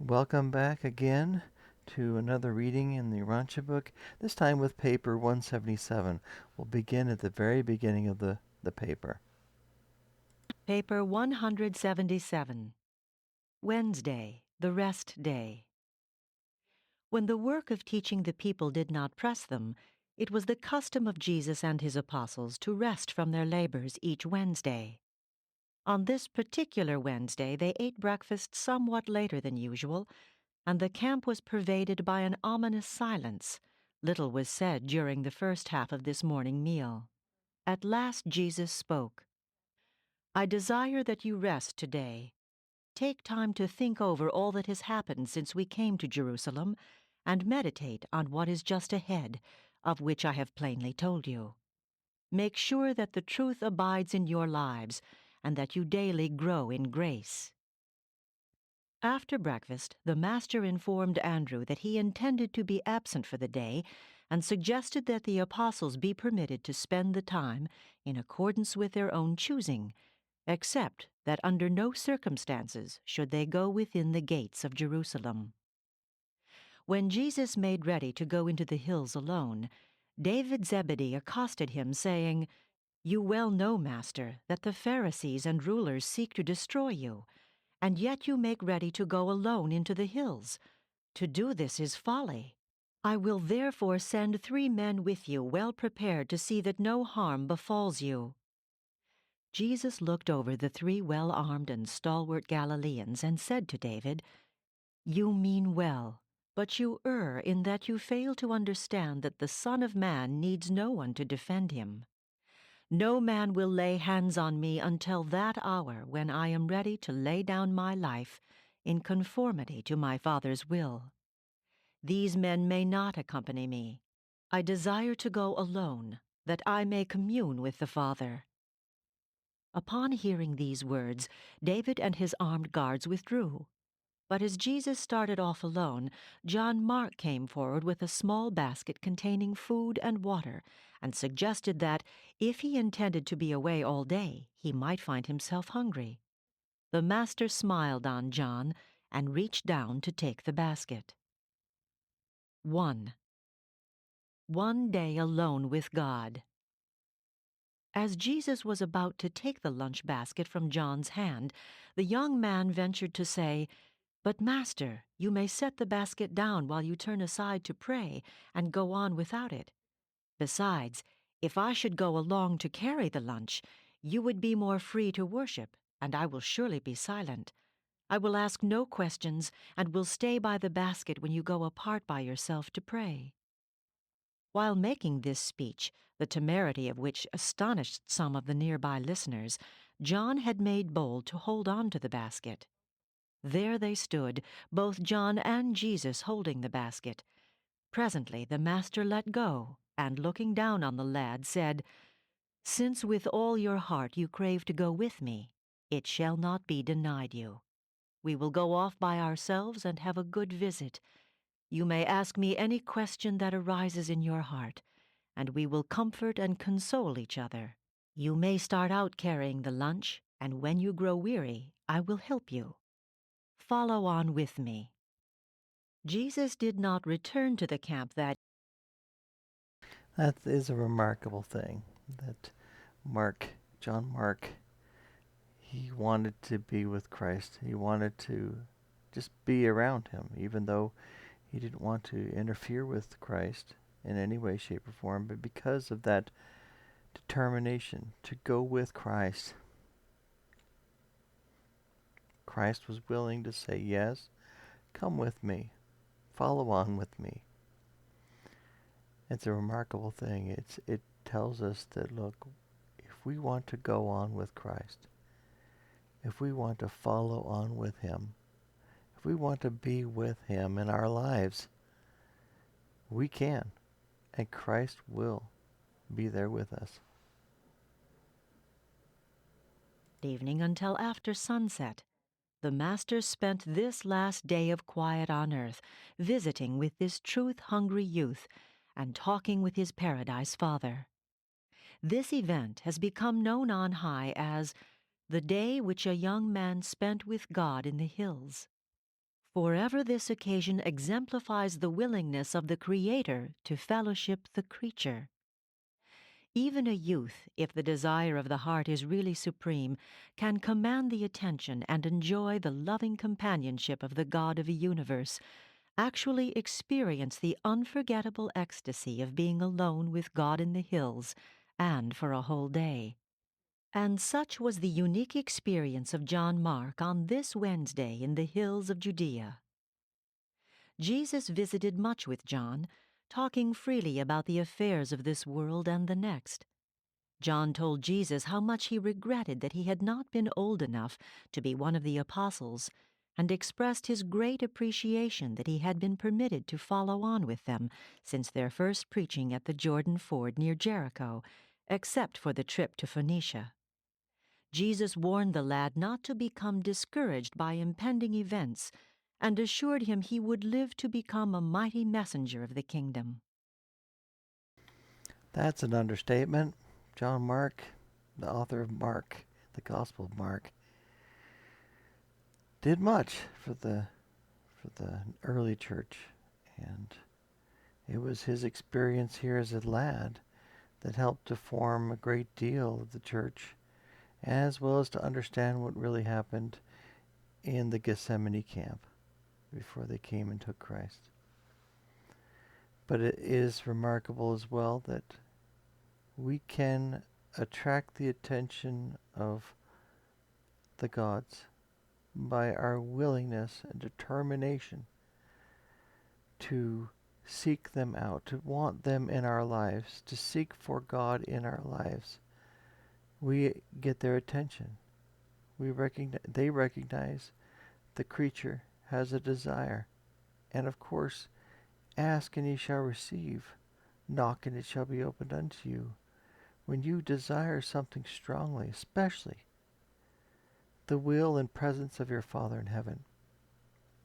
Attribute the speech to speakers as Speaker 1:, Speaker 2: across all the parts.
Speaker 1: Welcome back again to another reading in the Urantia book, this time with paper 177. We'll begin at the very beginning of the paper.
Speaker 2: Paper 177. Wednesday, the rest day. When the work of teaching the people did not press them, it was the custom of Jesus and his apostles to rest from their labors each Wednesday. On this particular Wednesday, they ate breakfast somewhat later than usual, and the camp was pervaded by an ominous silence. Little was said during the first half of this morning meal. At last Jesus spoke. "I desire that you rest today. Take time to think over all that has happened since we came to Jerusalem, and meditate on what is just ahead, of which I have plainly told you. Make sure that the truth abides in your lives, and that you daily grow in grace." After breakfast, the Master informed Andrew that he intended to be absent for the day, and suggested that the apostles be permitted to spend the time in accordance with their own choosing, except that under no circumstances should they go within the gates of Jerusalem. When Jesus made ready to go into the hills alone, David Zebedee accosted him, saying, "You well know, Master, that the Pharisees and rulers seek to destroy you, and yet you make ready to go alone into the hills. To do this is folly. I will therefore send 3 men with you well prepared to see that no harm befalls you." Jesus looked over the 3 well-armed and stalwart Galileans and said to David, "You mean well, but you err in that you fail to understand that the Son of Man needs no one to defend him. No man will lay hands on me until that hour when I am ready to lay down my life in conformity to my Father's will. These men may not accompany me. I desire to go alone, that I may commune with the Father." Upon hearing these words, David and his armed guards withdrew. But as Jesus started off alone, John Mark came forward with a small basket containing food and water, and suggested that, if he intended to be away all day, he might find himself hungry. The Master smiled on John and reached down to take the basket. 1. One day alone with God. As Jesus was about to take the lunch basket from John's hand, the young man ventured to say, "But, Master, you may set the basket down while you turn aside to pray and go on without it. Besides, if I should go along to carry the lunch, you would be more free to worship, and I will surely be silent. I will ask no questions, and will stay by the basket when you go apart by yourself to pray." While making this speech, the temerity of which astonished some of the nearby listeners, John had made bold to hold on to the basket. There they stood, both John and Jesus holding the basket. Presently the Master let go, and looking down on the lad, said, "Since with all your heart you crave to go with me, it shall not be denied you. We will go off by ourselves and have a good visit. You may ask me any question that arises in your heart, and we will comfort and console each other. You may start out carrying the lunch, and when you grow weary, I will help you. Follow on with me." Jesus did not return to the camp that.
Speaker 1: That is a remarkable thing that John Mark, he wanted to be with Christ. He wanted to just be around him, even though he didn't want to interfere with Christ in any way, shape, or form, but because of that determination to go with Christ, Christ was willing to say, "Yes, come with me, follow on with me." It's a remarkable thing. It tells us that, look, if we want to go on with Christ, if we want to follow on with him, if we want to be with him in our lives, we can, and Christ will be there with us.
Speaker 2: Evening until after sunset, the Master spent this last day of quiet on earth, visiting with this truth-hungry youth and talking with his paradise Father. This event has become known on high as the day which a young man spent with God in the hills. Forever this occasion exemplifies the willingness of the Creator to fellowship the creature. Even a youth, if the desire of the heart is really supreme, can command the attention and enjoy the loving companionship of the God of the universe, actually experience the unforgettable ecstasy of being alone with God in the hills, and for a whole day. And such was the unique experience of John Mark on this Wednesday in the hills of Judea. Jesus visited much with John, talking freely about the affairs of this world and the next. John told Jesus how much he regretted that he had not been old enough to be one of the apostles, and expressed his great appreciation that he had been permitted to follow on with them since their first preaching at the Jordan ford near Jericho, except for the trip to Phoenicia. Jesus warned the lad not to become discouraged by impending events, and assured him he would live to become a mighty messenger of the kingdom.
Speaker 1: That's an understatement. John Mark, the author of Mark, the Gospel of Mark, did much for the early church, and it was his experience here as a lad that helped to form a great deal of the church, as well as to understand what really happened in the Gethsemane camp before they came and took Christ. But it is remarkable as well that we can attract the attention of the gods by our willingness and determination to seek them out, to want them in our lives, to seek for God in our lives. We get their attention. They recognize the creature has a desire. And of course, ask and ye shall receive. Knock and it shall be opened unto you. When you desire something strongly, especially the will and presence of your Father in heaven,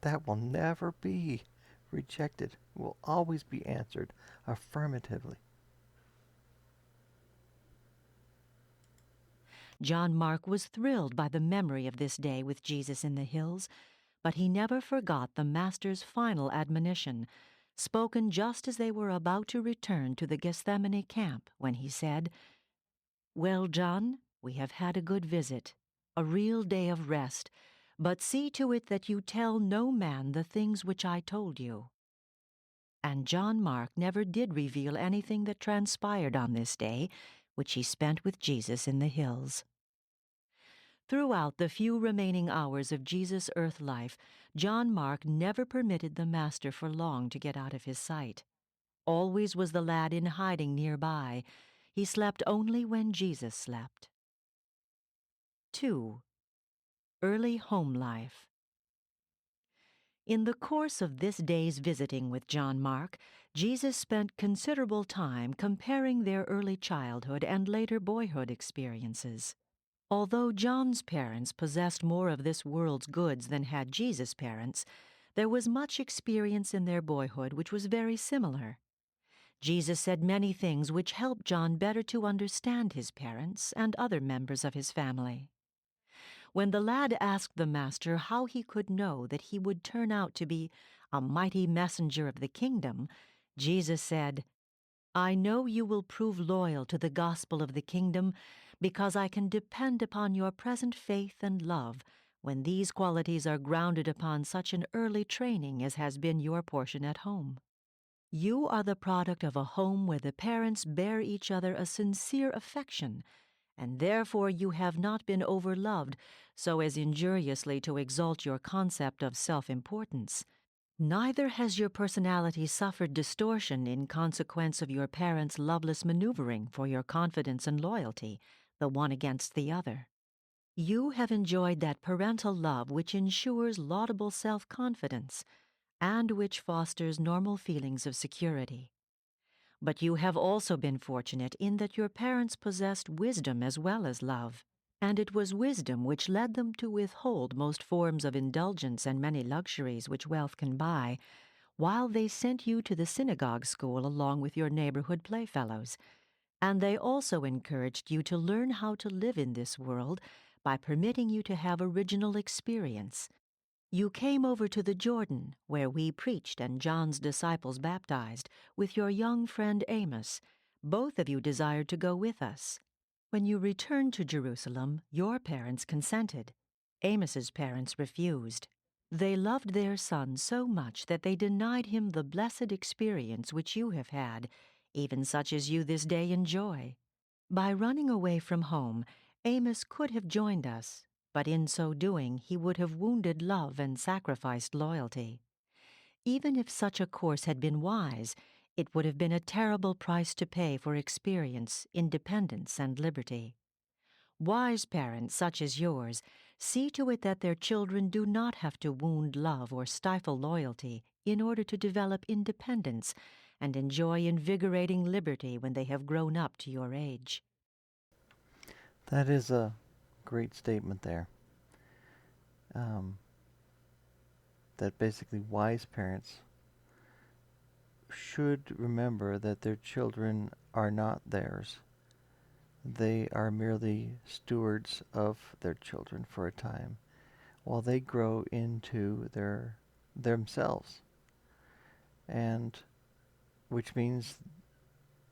Speaker 1: that will never be rejected, will always be answered affirmatively.
Speaker 2: John Mark was thrilled by the memory of this day with Jesus in the hills, but he never forgot the Master's final admonition, spoken just as they were about to return to the Gethsemane camp, when he said, "Well, John, we have had a good visit, a real day of rest, but see to it that you tell no man the things which I told you." And John Mark never did reveal anything that transpired on this day, which he spent with Jesus in the hills. Throughout the few remaining hours of Jesus' earth life, John Mark never permitted the Master for long to get out of his sight. Always was the lad in hiding nearby. He slept only when Jesus slept. 2. Early Home Life. In the course of this day's visiting with John Mark, Jesus spent considerable time comparing their early childhood and later boyhood experiences. Although John's parents possessed more of this world's goods than had Jesus' parents, there was much experience in their boyhood which was very similar. Jesus said many things which helped John better to understand his parents and other members of his family. When the lad asked the Master how he could know that he would turn out to be a mighty messenger of the kingdom, Jesus said, "I know you will prove loyal to the gospel of the kingdom because I can depend upon your present faith and love when these qualities are grounded upon such an early training as has been your portion at home. You are the product of a home where the parents bear each other a sincere affection, and therefore you have not been overloved so as injuriously to exalt your concept of self-importance. Neither has your personality suffered distortion in consequence of your parents' loveless maneuvering for your confidence and loyalty, the one against the other. You have enjoyed that parental love which ensures laudable self-confidence and which fosters normal feelings of security. But you have also been fortunate in that your parents possessed wisdom as well as love, and it was wisdom which led them to withhold most forms of indulgence and many luxuries which wealth can buy, while they sent you to the synagogue school along with your neighborhood playfellows, and they also encouraged you to learn how to live in this world by permitting you to have original experience. You came over to the Jordan, where we preached and John's disciples baptized, with your young friend Amos. Both of you desired to go with us. When you returned to Jerusalem, your parents consented. Amos's parents refused. They loved their son so much that they denied him the blessed experience which you have had, even such as you this day enjoy. By running away from home, Amos could have joined us, but in so doing he would have wounded love and sacrificed loyalty. Even if such a course had been wise, it would have been a terrible price to pay for experience, independence, and liberty. Wise parents such as yours see to it that their children do not have to wound love or stifle loyalty in order to develop independence and enjoy invigorating liberty when they have grown up to your age.
Speaker 1: That is a great statement there. Um, that basically wise parents should remember that their children are not theirs. They are merely stewards of their children for a time while they grow into themselves. And which means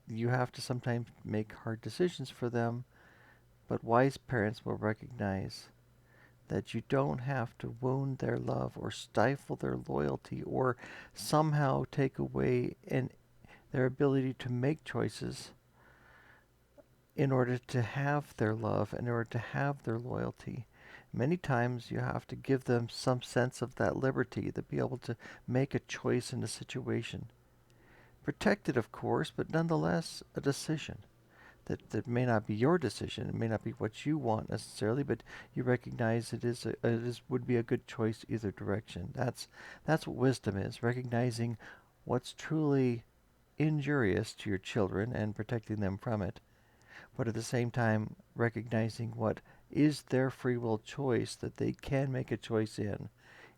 Speaker 1: you have to sometimes make hard decisions for them, but wise parents will recognize that you don't have to wound their love or stifle their loyalty or somehow take away their ability to make choices in order to have their love, in order to have their loyalty. Many times you have to give them some sense of that liberty to be able to make a choice in a situation. Protected, of course, but nonetheless a decision. That may not be your decision. It may not be what you want necessarily, but you recognize would be a good choice either direction. That's what wisdom is, recognizing what's truly injurious to your children and protecting them from it, but at the same time recognizing what is their free will choice that they can make a choice in,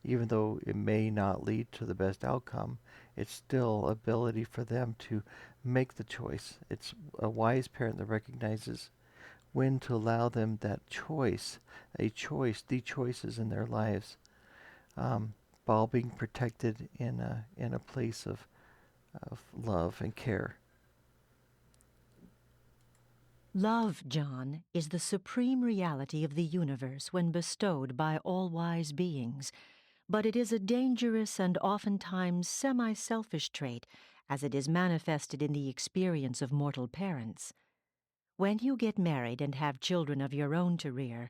Speaker 1: even though it may not lead to the best outcome. It's still ability for them to make the choice. It's a wise parent that recognizes when to allow them that choice, the choices in their lives, um, while being protected in a place of love and care.
Speaker 2: Love, John, is the supreme reality of the universe when bestowed by all-wise beings, but it is a dangerous and oftentimes semi-selfish trait as it is manifested in the experience of mortal parents. When you get married and have children of your own to rear,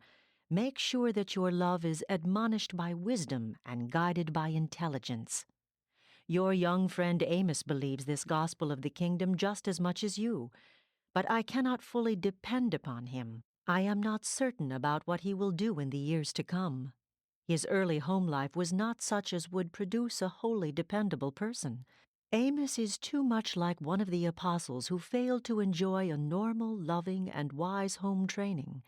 Speaker 2: make sure that your love is admonished by wisdom and guided by intelligence. Your young friend Amos believes this gospel of the kingdom just as much as you, but I cannot fully depend upon him. I am not certain about what he will do in the years to come. His early home life was not such as would produce a wholly dependable person. Amos is too much like one of the apostles who failed to enjoy a normal, loving, and wise home training.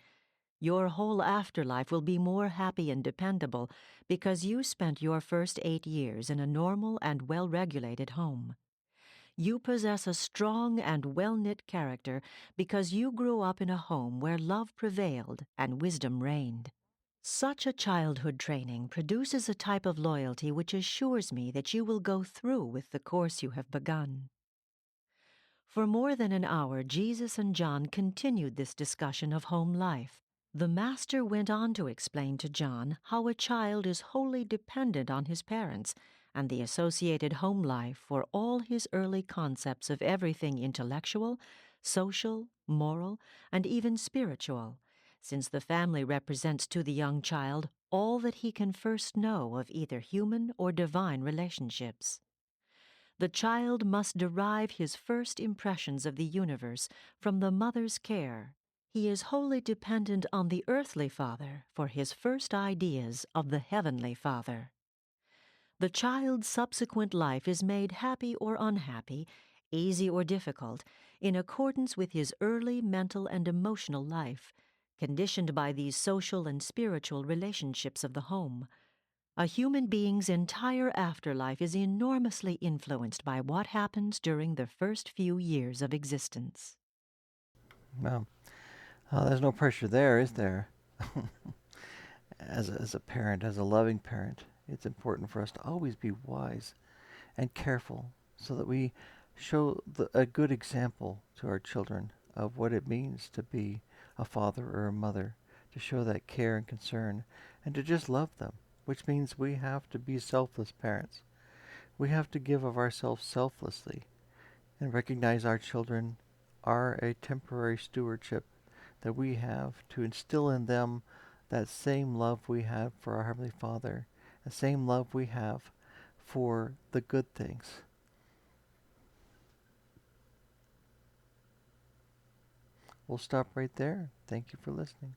Speaker 2: Your whole afterlife will be more happy and dependable because you spent your first 8 years in a normal and well-regulated home. You possess a strong and well-knit character because you grew up in a home where love prevailed and wisdom reigned. Such a childhood training produces a type of loyalty which assures me that you will go through with the course you have begun. For more than an hour, Jesus and John continued this discussion of home life. The Master went on to explain to John how a child is wholly dependent on his parents and the associated home life for all his early concepts of everything intellectual, social, moral, and even spiritual, since the family represents to the young child all that he can first know of either human or divine relationships. The child must derive his first impressions of the universe from the mother's care. He is wholly dependent on the earthly father for his first ideas of the heavenly Father. The child's subsequent life is made happy or unhappy, easy or difficult, in accordance with his early mental and emotional life, conditioned by these social and spiritual relationships of the home. A human being's entire afterlife is enormously influenced by what happens during the first few years of existence.
Speaker 1: Well, there's no pressure there, is there? As a parent, as a loving parent, It's important for us to always be wise and careful so that we show a good example to our children of what it means to be a father or a mother, to show that care and concern, and to just love them, which means we have to be selfless parents. We have to give of ourselves selflessly and recognize our children are a temporary stewardship that we have to instill in them that same love we have for our Heavenly Father, the same love we have for the good things. We'll stop right there. Thank you for listening.